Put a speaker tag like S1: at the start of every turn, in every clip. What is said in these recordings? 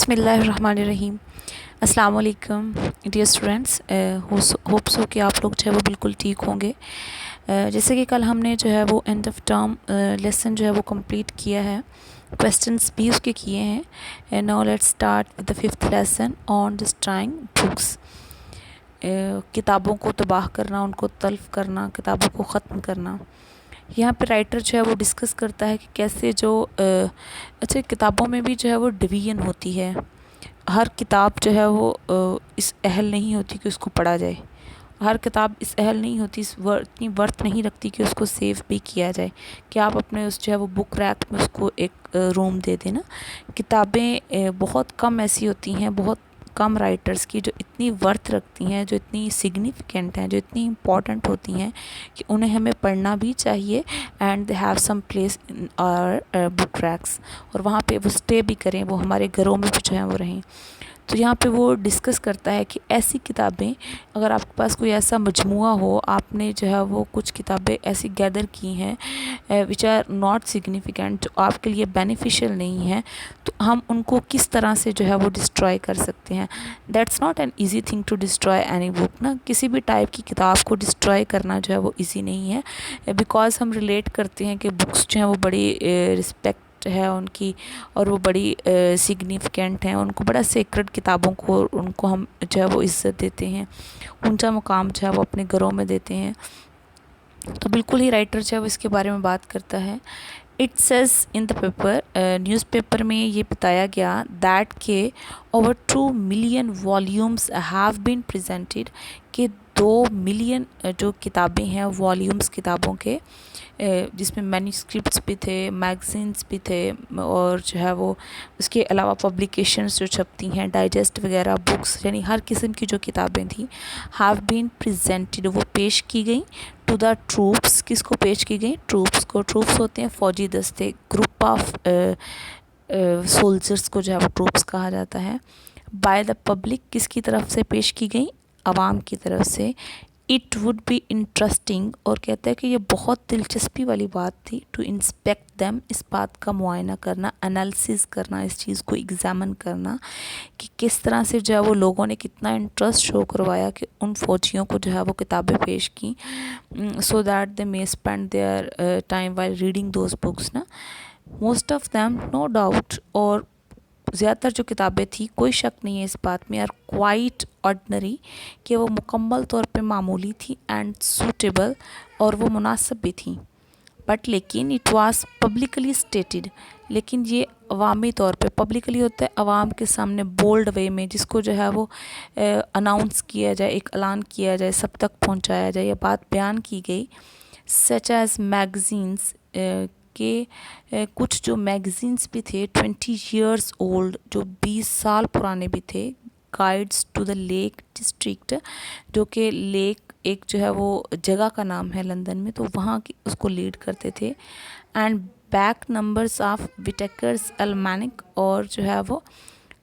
S1: بسم اللہ الرحمن الرحیم۔ السلام علیکم ڈیئر اسٹوڈنٹس، ہوپ سو کہ آپ لوگ جو ہے وہ بالکل ٹھیک ہوں گے۔ جیسے کہ کل ہم نے جو ہے وہ اینڈ آف ٹرم لیسن جو ہے وہ کمپلیٹ کیا ہے، کویسچنس بھی اس کے کیے ہیں۔ Now let's start with the fifth lesson on destroying books. کتابوں کو تباہ کرنا، ان کو تلف کرنا، کتابوں کو ختم کرنا۔ یہاں پہ رائٹر جو ہے وہ ڈسکس کرتا ہے کہ کیسے جو اچھا کتابوں میں بھی جو ہے وہ ڈویژن ہوتی ہے۔ ہر کتاب جو ہے وہ اس اہل نہیں ہوتی کہ اس کو پڑھا جائے، ہر کتاب اس اہل نہیں ہوتی، اتنی ورتھ نہیں رکھتی کہ اس کو سیو بھی کیا جائے، کہ آپ اپنے اس جو ہے وہ بک ریک میں اس کو ایک روم دے دیں نا۔ کتابیں بہت کم ایسی ہوتی ہیں، بہت کم رائٹرز کی جو اتنی ورتھ رکھتی ہیں، جو اتنی سگنیفیکنٹ ہیں، جو اتنی امپورٹنٹ ہوتی ہیں کہ انہیں ہمیں پڑھنا بھی چاہیے، and they have some place in our book racks, اور وہاں پہ وہ اسٹے بھی کریں، وہ ہمارے گھروں میں بھی جو ہیں وہ رہیں۔ تو یہاں پہ وہ ڈسکس کرتا ہے کہ ایسی کتابیں، اگر آپ کے پاس کوئی ایسا مجموعہ ہو، آپ نے جو ہے وہ کچھ کتابیں ایسی گیدر کی ہیں وچ آر ناٹ سگنیفیکنٹ، جو آپ کے لیے بینیفیشیل نہیں ہیں، تو ہم ان کو کس طرح سے جو ہے وہ ڈسٹرائے کر سکتے ہیں۔ That's not an easy thing to destroy any book نا، کسی بھی ٹائپ کی کتاب کو ڈسٹرائے کرنا جو ہے وہ ایزی نہیں ہے، بیکاز ہم ریلیٹ کرتے ہیں کہ بکس جو ہیں وہ بڑی رسپیکٹ ہے ان کی، اور وہ بڑی سگنیفیکنٹ ہیں، ان کو بڑا سیکرڈ کتابوں کو، ان کو ہم جو ہے وہ عزت دیتے ہیں، اونچا مقام جو ہے وہ اپنے گھروں میں دیتے ہیں۔ تو بالکل ہی رائٹر جو ہے وہ اس کے بارے میں بات کرتا ہے۔ It says in the paper, news paper میں یہ بتایا گیا دیٹ کہ over 2 million volumes have been presented, کہ 2 ملین جو کتابیں ہیں، والیومز کتابوں کے، جس میں مینیوسکرپٹس بھی تھے، میگزینس بھی تھے، اور جو ہے وہ اس کے علاوہ پبلیکیشنز جو چھپتی ہیں، ڈائجسٹ وغیرہ، بکس، یعنی ہر قسم کی جو کتابیں تھیں، ہیو بین پریزنٹڈ، وہ پیش کی گئیں ٹو دا ٹروپس، کس کو پیش کی گئیں؟ ٹروپس کو۔ ٹروپس ہوتے ہیں فوجی دستے، گروپ آف سولجرس کو جو ہے وہ ٹروپس کہا جاتا ہے۔ بائی دا پبلک، کس کی طرف سے پیش کی گئیں؟ عوام کی طرف سے۔ اٹ وڈ بی انٹرسٹنگ، اور کہتا ہے کہ یہ بہت دلچسپی والی بات تھی، ٹو انسپیکٹ دیم، اس بات کا معائنہ کرنا، انالیسس کرنا، اس چیز کو ایگزامن کرنا کہ کس طرح سے جو ہے وہ لوگوں نے کتنا انٹرسٹ شو کروایا کہ ان فوجیوں کو جو ہے وہ کتابیں پیش کی، so that they may spend their time while reading those books نا۔ Most of them, no doubt, اور زیادہ تر جو کتابیں تھیں، کوئی شک نہیں ہے اس بات میں، آر کوائٹ آرڈنری، کہ وہ مکمل طور پہ معمولی تھی، اینڈ سوٹیبل، اور وہ مناسب بھی تھیں۔ بٹ لیکن اٹ واز پبلکلی اسٹیٹڈ، لیکن یہ عوامی طور پہ، پبلکلی ہوتا ہے عوام کے سامنے، بولڈ وے میں، جس کو جو ہے وہ اناؤنس کیا جائے، ایک اعلان کیا جائے، سب تک پہنچایا جائے، یہ بات بیان کی گئی۔ سچ ایز میگزینس، کہ کچھ جو میگزینس بھی تھے 20 ایئرس اولڈ، جو 20 سال پرانے بھی تھے، guides to the lake district, جو کہ لیک ایک جو ہے وہ جگہ کا نام ہے لندن میں، تو وہاں کی اس کو لیڈ کرتے تھے۔ اینڈ بیک نمبرز آف وٹیکرز المینک، اور جو ہے وہ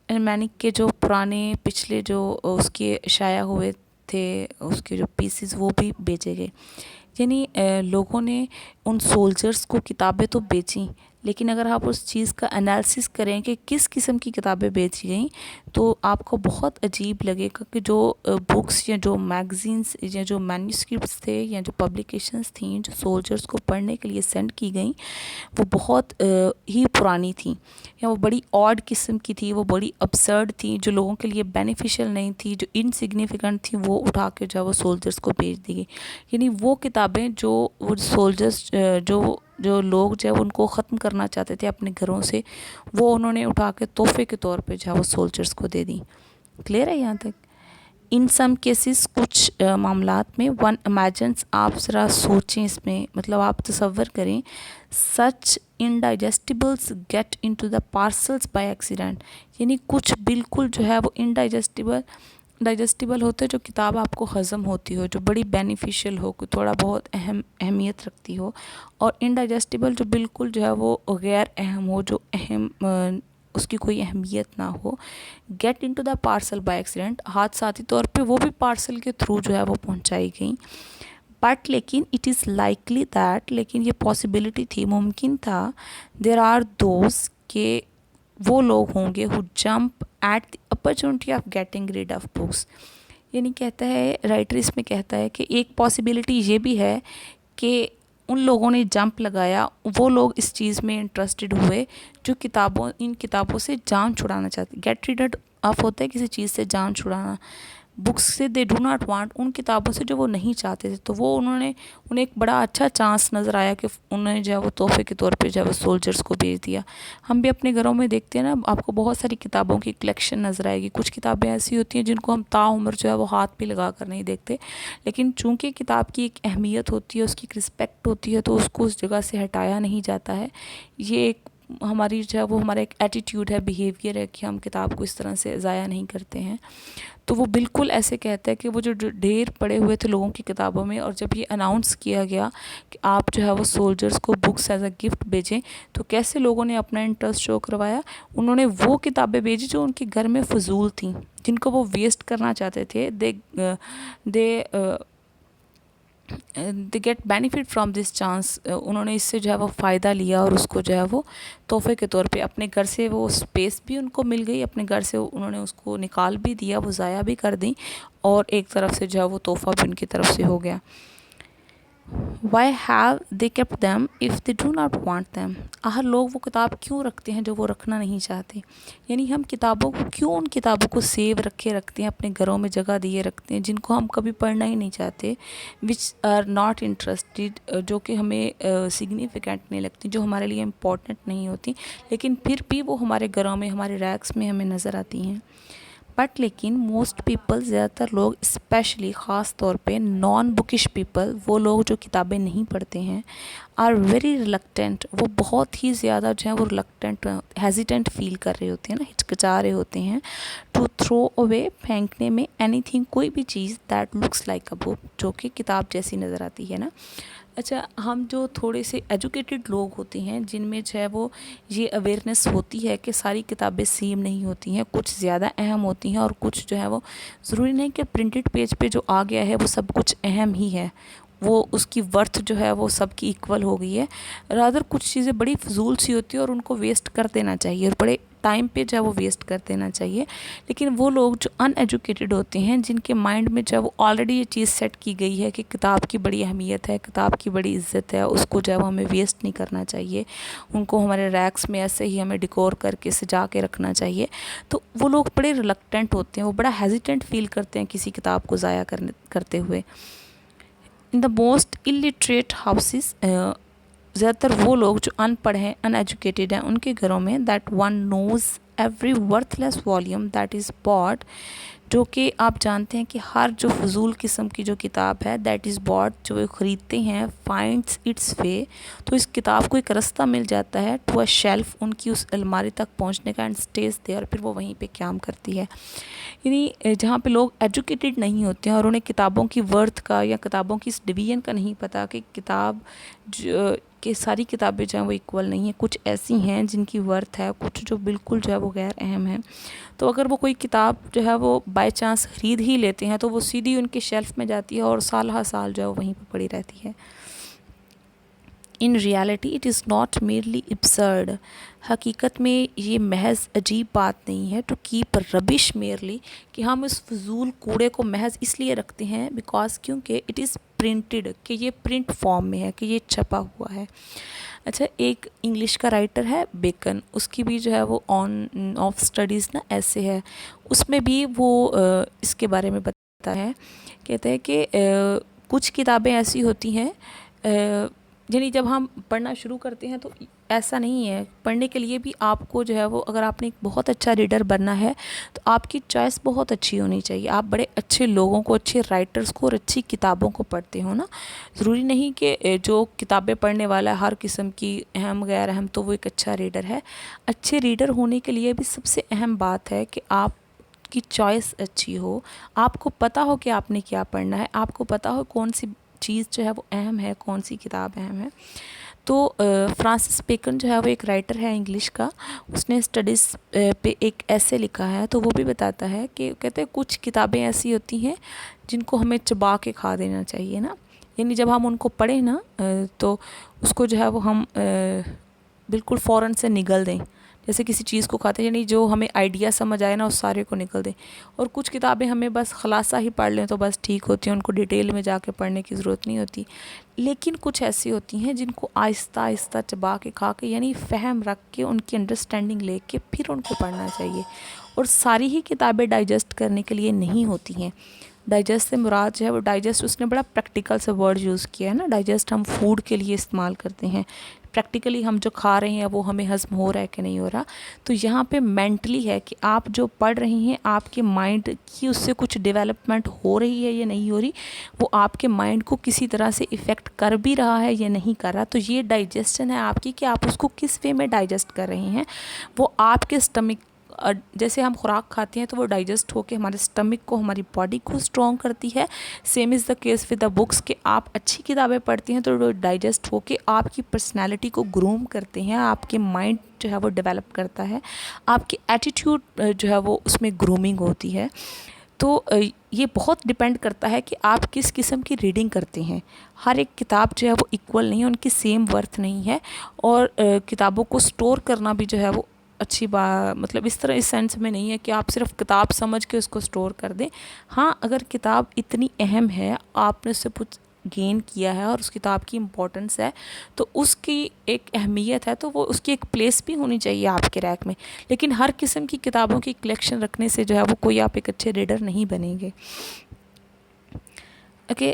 S1: المینک کے جو پرانے پچھلے جو اس کے شائع ہوئے تھے، اس کے جو پیسز، وہ بھی بیچے گئے۔ یعنی لوگوں نے ان سولجرز کو کتابیں تو بیچیں، لیکن اگر آپ اس چیز کا انالیسس کریں کہ کس قسم کی کتابیں بیچی گئیں، تو آپ کو بہت عجیب لگے گا کہ جو بکس یا جو میگزینس یا جو مینیوسکرپٹس تھے یا جو پبلیکیشنز تھیں جو سولجرز کو پڑھنے کے لیے سینڈ کی گئیں، وہ بہت ہی پرانی تھیں، یا وہ بڑی آڈ قسم کی تھی، وہ بڑی ابسرڈ تھیں، جو لوگوں کے لیے بینیفیشیل نہیں تھی، جو انسگنیفیکنٹ تھیں، وہ اٹھا کے جو ہے وہ سولجرز کو بھیج دی گئی۔ یعنی وہ کتابیں جو وہ سولجرز جو لوگ جو ہے ان کو ختم کرنا چاہتے تھے اپنے گھروں سے، وہ انہوں نے اٹھا کے تحفے کے طور پہ جو ہے وہ سولجرز کو دے دیں۔ کلیئر ہے یہاں تک؟ ان سم کیسز، کچھ معاملات میں، ون امیجنس، آپ ذرا سوچیں اس میں، مطلب آپ تصور کریں، such indigestibles get into the parcels by accident, یعنی کچھ بالکل جو ہے وہ ڈائجسٹیبل ہوتے، جو کتاب آپ کو ہضم ہوتی ہو، جو بڑی بینیفیشیل ہو، کوئی تھوڑا بہت اہمیت رکھتی ہو، اور انڈائجسٹیبل جو بالکل جو ہے وہ غیر اہم ہو، جو اس کی کوئی اہمیت نہ ہو، get into the parcel by accident, حادثاتی طور پہ وہ بھی پارسل کے تھرو جو ہے وہ پہنچائی گئیں۔ بٹ لیکن اٹ از لائکلی دیٹ، لیکن یہ پاسبلٹی تھی، ممکن تھا، دیر آر دوز، کہ وہ لوگ ہوں گے، who jump at the opportunity of getting rid of books. یعنی کہتا ہے رائٹر اس میں کہتا ہے کہ ایک پاسبلٹی یہ بھی ہے کہ ان لوگوں نے جمپ لگایا، وہ لوگ اس چیز میں انٹرسٹڈ ہوئے جو ان کتابوں سے جان چھڑانا چاہتے. گیٹ ریڈ آف ہوتا ہے کسی چیز سے جان چھڑانا. بکس سے دے ڈو ناٹ وانٹ، ان کتابوں سے جو وہ نہیں چاہتے تھے. تو وہ انہیں ایک بڑا اچھا چانس نظر آیا کہ انہیں جو ہے وہ تحفے کے طور پہ جو ہے وہ سولجرس کو بھیج دیا. ہم بھی اپنے گھروں میں دیکھتے ہیں نا، آپ کو بہت ساری کتابوں کی کلیکشن نظر آئے گی. کچھ کتابیں ایسی ہوتی ہیں جن کو ہم تعمر جو ہے وہ ہاتھ پہ لگا کر نہیں دیکھتے، لیکن چونکہ کتاب کی ایک اہمیت ہوتی ہے، اس کی ایک رسپیکٹ ہوتی ہے، تو اس کو اس جگہ سے ہٹایا نہیں جاتا ہے. یہ ایک ہماری جو ہے وہ ہمارا ایک ایٹیٹیوڈ ہے، بیہیویئر ہے کہ ہم کتاب کو اس طرح سے ضائع نہیں کرتے ہیں. تو وہ بالکل ایسے کہتا ہے کہ وہ جو ڈھیر پڑے ہوئے تھے لوگوں کی کتابوں میں، اور جب یہ اناؤنس کیا گیا کہ آپ جو ہے وہ سولجرز کو بکس ایز اے گفٹ بھیجیں، تو کیسے لوگوں نے اپنا انٹرسٹ شو کروایا. انہوں نے وہ کتابیں بھیجی جو ان کے گھر میں فضول تھیں، جن کو وہ ویسٹ کرنا چاہتے تھے. They get benefit from this chance. انہوں نے اس سے جو ہے وہ فائدہ لیا، اور اس کو جو ہے وہ تحفے کے طور پہ اپنے گھر سے وہ اسپیس بھی ان کو مل گئی، اپنے گھر سے انہوں نے اس کو نکال بھی دیا، وہ ضائع بھی کر دیں، اور ایک طرف سے جو ہے وہ تحفہ بھی ان کی طرف سے ہو گیا. Why have they kept them if they do not want them؟ ہر لوگ وہ کتاب کیوں رکھتے ہیں جو وہ رکھنا نہیں چاہتے. یعنی ہم کتابوں کو کیوں ان کتابوں کو سیو رکھے رکھتے ہیں، اپنے گھروں میں جگہ دیے رکھتے ہیں، جن کو ہم کبھی پڑھنا ہی نہیں چاہتے، which are not interested، جو کہ ہمیں سگنیفیکنٹ نہیں لگتی، جو ہمارے لیے امپورٹنٹ نہیں ہوتی، لیکن پھر بھی وہ ہمارے گھروں میں، ہمارے ریکس میں ہمیں نظر آتی ہیں. بٹ لیکن موسٹ پیپل، زیادہ تر لوگ، اسپیشلی خاص طور پہ نان بکش پیپل، وہ لوگ جو کتابیں نہیں پڑھتے ہیں، آر ویری ریلکٹنٹ، وہ بہت ہی زیادہ جو ہے وہ ریلکٹنٹ، ہیزیٹنٹ فیل کر رہے ہوتے ہیں نا، ہچکچا رہے ہوتے ہیں، ٹو تھرو اوے، پھینکنے میں، اینی تھنگ، کوئی بھی چیز دیٹ لکس لائک اے بک، جو کہ کتاب جیسی نظر آتی ہے نا. اچھا، ہم جو تھوڑے سے ایجوکیٹڈ لوگ ہوتے ہیں، جن میں جو ہے وہ یہ اویئرنیس ہوتی ہے کہ ساری کتابیں سیم نہیں ہوتی ہیں، کچھ زیادہ اہم ہوتی ہیں، اور کچھ جو ہے وہ ضروری نہیں کہ پرنٹڈ پیج پہ جو آ گیا ہے وہ سب کچھ اہم ہی ہے، وہ اس کی ورتھ جو ہے وہ سب کی ایکول ہو گئی ہے. رادر کچھ چیزیں بڑی فضول سی ہوتی ہیں اور ان کو ویسٹ کر دینا چاہیے، اور بڑے ٹائم پہ جو ہے وہ ویسٹ کر دینا چاہیے. لیکن وہ لوگ جو ان ایجوکیٹڈ ہوتے ہیں، جن کے مائنڈ میں جو ہے وہ آلریڈی یہ چیز سیٹ کی گئی ہے کہ کتاب کی بڑی اہمیت ہے، کتاب کی بڑی عزت ہے، اس کو جو ہے وہ ہمیں ویسٹ نہیں کرنا چاہیے، ان کو ہمارے ریکس میں ایسے ہی ہمیں ڈیکور کر کے سجا کے رکھنا چاہیے. تو وہ لوگ بڑے ریلکٹنٹ ہوتے ہیں، وہ بڑا ہیزیٹنٹ فیل کرتے ہیں کسی کتاب کو ضائع کرتے ہوئے. ان دا موسٹ الٹریٹ ہاؤسز، زیادہ تر وہ لوگ جو ان پڑھ ہیں، ان ایجوکیٹڈ ہیں، ان کے گھروں میں، that one knows every worthless volume that is bought, جو کہ آپ جانتے ہیں کہ ہر جو فضول قسم کی جو کتاب ہے، دیٹ از باٹ، جو وہ خریدتے ہیں، فائنڈس اٹس وے، تو اس کتاب کو ایک رستہ مل جاتا ہے، ٹو اے شیلف، ان کی اس الماری تک پہنچنے کا، اینڈ اسٹیز دے، اور پھر وہ وہیں پہ قیام کرتی ہے. یعنی جہاں پہ لوگ ایجوکیٹڈ نہیں ہوتے ہیں اور انہیں کتابوں کی ورتھ کا یا کتابوں کی اس ڈویژن کا نہیں پتہ کہ کتاب کہ ساری کتابیں جو ہیں وہ ایکول نہیں ہیں، کچھ ایسی ہیں جن کی ورتھ ہے، کچھ جو بالکل جو ہے وہ غیر اہم ہیں. تو اگر وہ کوئی کتاب جو ہے وہ بائی چانس خرید ہی لیتے ہیں، تو وہ سیدھی ان کے شیلف میں جاتی ہے اور سال ہر سال جو ہے وہ وہیں پہ پڑی رہتی ہے. In reality it is not میرلی absurd, حقیقت میں یہ محض عجیب بات نہیں ہے، ٹو کیپ ربش میرلی، کہ ہم اس فضول کوڑے کو محض اس لیے رکھتے ہیں بیکاز، کیونکہ اٹ از پرنٹڈ، کہ یہ پرنٹ فارم میں ہے، کہ یہ چھپا ہوا ہے. اچھا، ایک انگلش کا رائٹر ہے بیکن، اس کی بھی جو ہے وہ آن آف اسٹڈیز نا ایسے ہے، اس میں بھی وہ اس کے بارے میں بتاتا ہے، کہتا ہے کہ کچھ کتابیں ایسی ہوتی ہیں، یعنی جب ہم پڑھنا شروع کرتے ہیں تو ایسا نہیں ہے، پڑھنے کے لیے بھی آپ کو جو ہے وہ، اگر آپ نے ایک بہت اچھا ریڈر بننا ہے تو آپ کی چوائس بہت اچھی ہونی چاہیے، آپ بڑے اچھے لوگوں کو، اچھے رائٹرز کو اور اچھی کتابوں کو پڑھتے ہو نا. ضروری نہیں کہ جو کتابیں پڑھنے والا ہے ہر قسم کی، اہم غیر اہم، تو وہ ایک اچھا ریڈر ہے. اچھے ریڈر ہونے کے لیے بھی سب سے اہم بات ہے کہ آپ کی چوائس اچھی ہو، آپ کو پتہ ہو کہ آپ نے کیا پڑھنا ہے، آپ کو پتہ ہو کون سی چیز جو ہے وہ اہم ہے، کون سی کتاب اہم ہے. تو فرانسس بیکن جو ہے وہ ایک رائٹر ہے انگلش کا، اس نے اسٹڈیز پہ ایک ایسے لکھا ہے، تو وہ بھی بتاتا ہے کہ کہتے ہیں کچھ کتابیں ایسی ہوتی ہیں جن کو ہمیں چبا کے کھا دینا چاہیے نا. یعنی جب ہم ان کو پڑھیں نا تو اس کو جو ہے وہ ہم بالکل فوراً سے نگل دیں، جیسے کسی چیز کو کھاتے ہیں، یعنی جو ہمیں آئیڈیا سمجھ آئے نا اس سارے کو نکل دیں. اور کچھ کتابیں ہمیں بس خلاصہ ہی پڑھ لیں تو بس ٹھیک ہوتی ہیں، ان کو ڈیٹیل میں جا کے پڑھنے کی ضرورت نہیں ہوتی. لیکن کچھ ایسی ہوتی ہیں جن کو آہستہ آہستہ چبا کے کھا کے، یعنی فہم رکھ کے، ان کی انڈرسٹینڈنگ لے کے پھر ان کو پڑھنا چاہیے. اور ساری ہی کتابیں ڈائجسٹ کرنے کے لیے نہیں ہوتی ہیں. ڈائجسٹ سے مراد جو ہے وہ ڈائجسٹ، اس نے بڑا پریکٹیکل سے ورڈ یوز کیا ہے نا. ڈائجسٹ ہم فوڈ کے لیے استعمال کرتے ہیں، پریکٹیکلی ہم جو کھا رہے ہیں وہ ہمیں ہضم ہو رہا ہے کہ نہیں ہو رہا. تو یہاں پہ مینٹلی ہے کہ آپ جو پڑھ رہی ہیں آپ کے مائنڈ کی اس سے کچھ ڈیولپمنٹ ہو رہی ہے یا نہیں ہو رہی، وہ آپ کے مائنڈ کو کسی طرح سے افیکٹ کر بھی رہا ہے یا نہیں کر رہا. تو یہ ڈائجسشن ہے آپ کی کہ آپ اس کو کس وے میں ڈائجسٹ کر رہے ہیں. وہ آپ کے اسٹمک، جیسے ہم خوراک کھاتے ہیں تو وہ ڈائجسٹ ہو کے ہمارے اسٹمک کو، ہماری باڈی کو اسٹرانگ کرتی ہے. Same is the case with the books کہ آپ اچھی کتابیں پڑھتی ہیں تو وہ ڈائجسٹ ہو کے آپ کی پرسنالٹی کو گروم کرتے ہیں، آپ کے مائنڈ جو ہے وہ ڈیولپ کرتا ہے، آپ کی ایٹیٹیوڈ جو ہے وہ اس میں گرومنگ ہوتی ہے. تو یہ بہت ڈپینڈ کرتا ہے کہ آپ کس قسم کی ریڈنگ کرتے ہیں. ہر ایک کتاب جو ہے وہ ایکول نہیں ہے، ان کی سیم ورتھ نہیں ہے. اور کتابوں کو سٹور کرنا بھی جو ہے وہ اچھی مطلب اس طرح اس سینس میں نہیں ہے کہ آپ صرف کتاب سمجھ کے اس کو سٹور کر دیں. ہاں اگر کتاب اتنی اہم ہے، آپ نے اس سے کچھ گین کیا ہے اور اس کتاب کی امپورٹنس ہے تو اس کی ایک اہمیت ہے، تو وہ اس کی ایک پلیس بھی ہونی چاہیے آپ کے ریک میں. لیکن ہر قسم کی کتابوں کی کلیکشن رکھنے سے جو ہے وہ کوئی آپ ایک اچھے ریڈر نہیں بنیں گے. اوکے،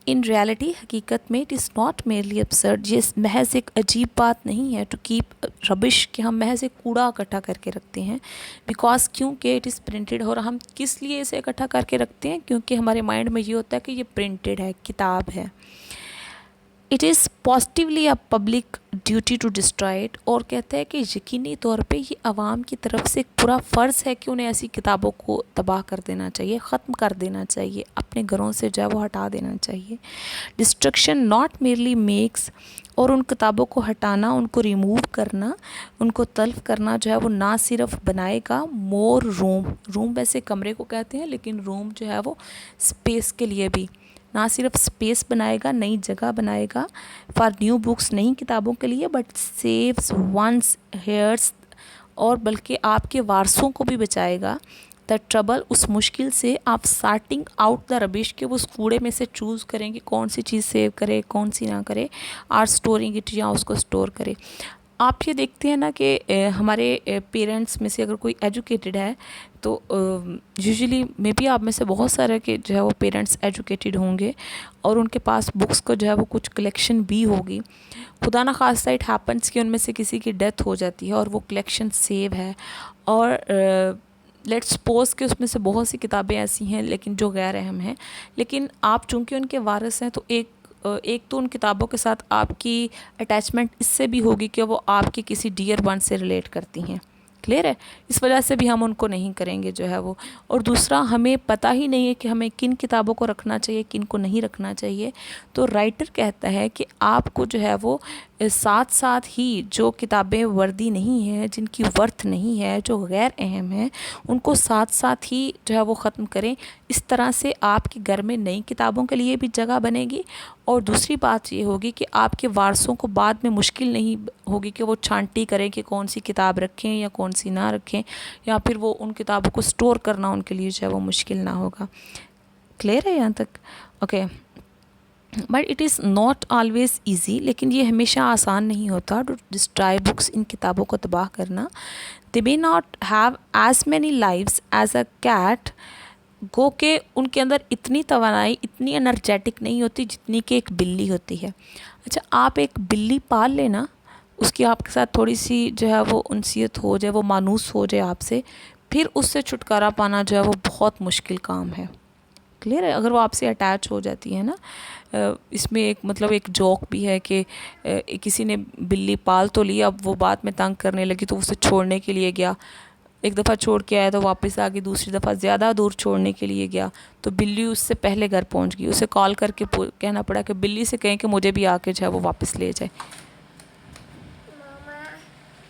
S1: ان ریالٹی حقیقت میں it is not merely absurd, یہ محض ایک عجیب بات نہیں ہے ٹو کیپ ربش، کہ ہم محض ایک کوڑا اکٹھا کر کے رکھتے ہیں. بیکاز کیونکہ اٹ از پرنٹڈ، اور ہم کس لیے اسے اکٹھا کر کے رکھتے ہیں؟ کیونکہ ہمارے مائنڈ میں یہ ہوتا ہے کہ یہ پرنٹڈ ہے، کتاب ہے. It is positively a public duty to destroy it, اور کہتا ہے کہ یقینی طور پہ یہ عوام کی طرف سے ایک پورا فرض ہے کہ انہیں ایسی کتابوں کو تباہ کر دینا چاہیے، ختم کر دینا چاہیے، اپنے گھروں سے جو ہے وہ ہٹا دینا چاہیے. ڈسٹرکشن ناٹ میئرلی میکس، اور ان کتابوں کو ہٹانا، ان کو ریموو کرنا، ان کو تلف کرنا جو ہے وہ نہ صرف بنائے گا مور روم ویسے کمرے کو کہتے ہیں، لیکن روم جو ہے وہ اسپیس کے لیے بھی، نہ صرف اسپیس بنائے گا، نئی جگہ بنائے گا فار نیو بکس، نئی کتابوں کے لیے، بٹ سیوز ونس ہیئرس، اور بلکہ آپ کے وارثوں کو بھی بچائے گا. دا ٹربل، اس مشکل سے آپ سارٹنگ آؤٹ دا ربش، کہ وہ اس کوڑے میں سے چوز کریں کہ کون سی چیز سیو کرے کون سی نہ کرے، آر اسٹورنگ اٹ، یا اس کو اسٹور کرے. آپ یہ دیکھتے ہیں نا کہ ہمارے پیرنٹس میں سے اگر کوئی ایجوکیٹڈ ہے تو یوزلی مے بی آپ میں سے بہت سارے کہ جو ہے وہ پیرنٹس ایجوکیٹڈ ہوں گے اور ان کے پاس بکس کو جو ہے وہ کچھ کلیکشن بھی ہوگی. خدا نہ خواستہ اٹ ہیپنس کہ ان میں سے کسی کی ڈیتھ ہو جاتی ہے اور وہ کلیکشن سیو ہے، اور لیٹس سپوز کہ اس میں سے بہت سی کتابیں ایسی ہیں لیکن جو غیر اہم ہیں، لیکن آپ چونکہ ان کے وارث ہیں تو ایک تو ان کتابوں کے ساتھ آپ کی اٹیچمنٹ اس سے بھی ہوگی کہ وہ آپ کے کسی ڈیئر ون سے ریلیٹ کرتی ہیں. کلیئر ہے؟ اس وجہ سے بھی ہم ان کو نہیں کریں گے جو ہے وہ. اور دوسرا، ہمیں پتہ ہی نہیں ہے کہ ہمیں کن کتابوں کو رکھنا چاہیے کن کو نہیں رکھنا چاہیے. تو رائٹر کہتا ہے کہ آپ کو جو ہے وہ ساتھ ساتھ ہی جو کتابیں وردی نہیں ہیں، جن کی ورتھ نہیں ہے، جو غیر اہم ہیں، ان کو ساتھ ساتھ ہی جو ہے وہ ختم کریں. اس طرح سے آپ کے گھر میں نئی کتابوں کے لیے بھی جگہ بنے گی، اور دوسری بات یہ ہوگی کہ آپ کے وارثوں کو بعد میں مشکل نہیں ہوگی کہ وہ چھانٹی کریں کہ کون سی کتاب رکھیں یا کون سی نہ رکھیں، یا پھر وہ ان کتابوں کو سٹور کرنا ان کے لیے جو ہے وہ مشکل نہ ہوگا. کلیئر ہے یہاں تک؟ Okay. But it is not always easy, لیکن یہ ہمیشہ آسان نہیں ہوتا ٹو ڈسٹرائے بکس، ان کتابوں کو تباہ کرنا. They may not have as many lives as a cat, گو کہ ان کے اندر اتنی توانائی، اتنی انرجیٹک نہیں ہوتی جتنی کہ ایک بلی ہوتی ہے. اچھا، آپ ایک بلی پال لینا، اس کی آپ کے ساتھ تھوڑی سی جو ہے وہ انسیت ہو جائے، وہ مانوس ہو جائے آپ سے، پھر اس سے چھٹکارا پانا جو ہے وہ بہت مشکل کام ہے. کلیئر ہے؟ اگر وہ آپ سے اٹیچ ہو جاتی ہے نا. اس میں ایک مطلب ایک جوک بھی ہے کہ کسی نے بلی پال تو لی، اب وہ بعد میں تنگ کرنے لگی تو اسے چھوڑنے کے لیے گیا. ایک دفعہ چھوڑ کے آیا تو واپس آ گئی، دوسری دفعہ زیادہ دور چھوڑنے کے لیے گیا تو بلی اس سے پہلے گھر پہنچ گئی. اسے کال کر کے کہنا پڑا کہ بلی سے کہیں کہ مجھے بھی آ کے جو ہے وہ واپس لے جائے.